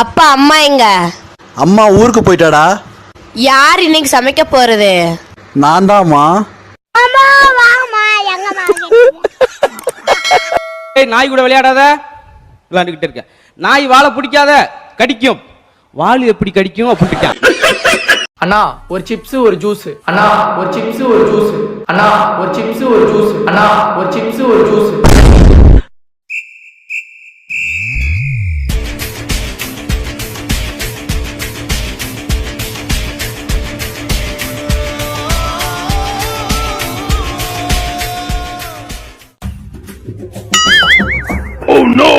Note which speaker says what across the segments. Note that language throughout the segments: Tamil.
Speaker 1: அப்பா அம்மா எங்க?
Speaker 2: அம்மா ஊருக்கு போயிட்டாடா.
Speaker 1: யார் இன்னைக்கு சமைக்க போறது?
Speaker 2: நான் தான்மா.
Speaker 3: நாய் கூட விளையாடாத, விளையாண்டுகிட்டு இருக்க. நாய் வாழை பிடிக்காத, கடிக்கும். வால் எப்படி கடிக்கும் அப்படிட்டான்.
Speaker 4: அண்ணா ஒரு சிப்ஸ் ஒரு ஜூஸ். அண்ணா ஒரு சிப்ஸ் ஒரு ஜூஸ். அண்ணா ஒரு சிப்ஸ் ஒரு ஜூஸ். அண்ணா ஒரு சிப்ஸ் ஒரு ஜூஸ்.
Speaker 5: Oh no!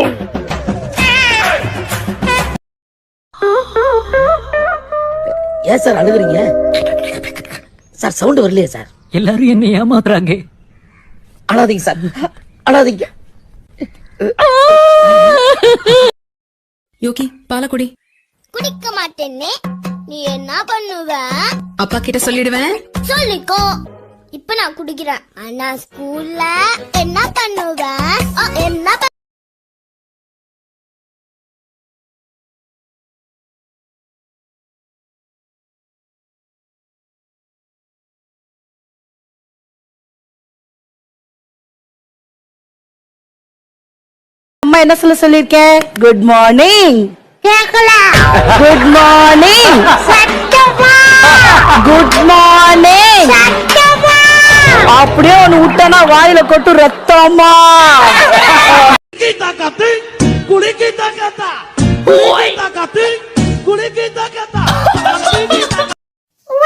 Speaker 6: ஏன் சார் அழுகுறீங்க? சார் சவுண்ட் வரலையே சார்.
Speaker 7: எல்லாரும் என்ன ஏமாத்துறாங்க.
Speaker 6: அழாதீங்க சார், அழாதீங்க.
Speaker 8: யோகி பாலக்குடி.
Speaker 9: குடிக்க மாட்டேன்னு நீ என்ன பண்ணுவ?
Speaker 8: அப்பா கிட்ட சொல்லிடுவேன்.
Speaker 9: சொல்லிக்கோ. இப்ப நான் குடிக்கிறேன், ஆனா ஸ்கூல்ல என்ன பண்ணுவேன்? என்ன
Speaker 1: அம்மா என்ன சொல்லிருக்கேன்? Good morning.
Speaker 9: கேக்கல.
Speaker 1: Good morning.
Speaker 9: சத்தமா.
Speaker 1: Good morning.
Speaker 9: சத்தமா.
Speaker 1: அப்படியே ஒன்னு விட்டனா வாயில கொட்டு ரத்தமா.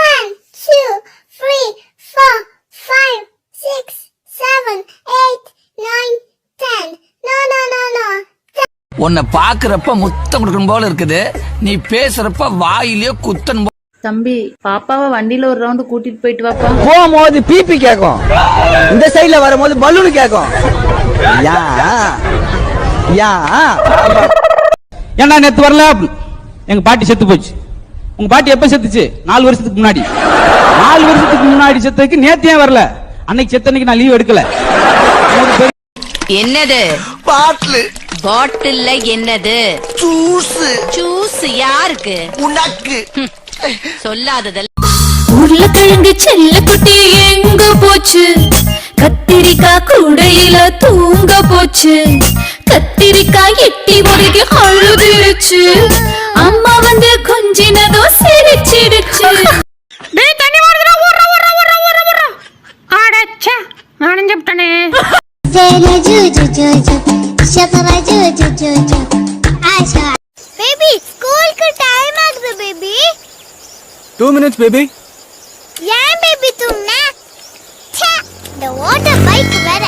Speaker 9: One, two, three, four, five, six, seven, eight, nine, 10. No.
Speaker 10: உன்னை பாக்குறப்ப முத்தம் கொடுக்கணும் போல இருக்குது, நீ பேசுறப்ப வாயிலே குத்தன்.
Speaker 11: தம்பி பாப்பாவை வண்டியில ஒரு ரவுண்ட் கூட்டிட்டு போயிட்டு வாப்பா.
Speaker 2: போகும்போது பிபி கேக்கும், இந்த சைடுல வரும்போது பலூன் கேக்கும்.
Speaker 3: ஏன்னா நேத்து வரல, எங்க பாட்டி செத்து போச்சு. உங்க பாட்டி எப்ப செத்துச்சு? 4 வருஷத்துக்கு முன்னாடி. 4 வருஷத்துக்கு முன்னாடி செத்ததுக்கு நேத்து ஏன் வரல? அன்னைக்கு செத்த அன்னைக்கு நான் லீவ் எடுக்கல.
Speaker 12: என்னது
Speaker 10: பாட்டில்
Speaker 12: பாட்டில்ல என்னது?
Speaker 10: ஜூஸ்.
Speaker 12: ஜூஸ் யாருக்கு?
Speaker 10: உனக்கு.
Speaker 12: சொல்லாததல்ல.
Speaker 11: உருளைக்கிழங்கு செல்ல குட்டி எங்க போச்சு? கத்திரிக்காய் கூடையில தூங்க போச்சு. கத்திரிக்காய் எட்டி முறைக்கு அழுதுருச்சு. அம்மா வந்து கொஞ்சினதோ சிரிச்சிடுச்சு.
Speaker 8: தண்ணி வருதுடா, ஓடுறா. அடச்சே, நானும் சாப்பிட்டனே.
Speaker 9: Baby, school ku time ஆகுது baby.
Speaker 2: 2 minutes baby.
Speaker 9: ஏன் baby தூங்குன? ச்சே, இந்த ஓட்ட பைக் வேற.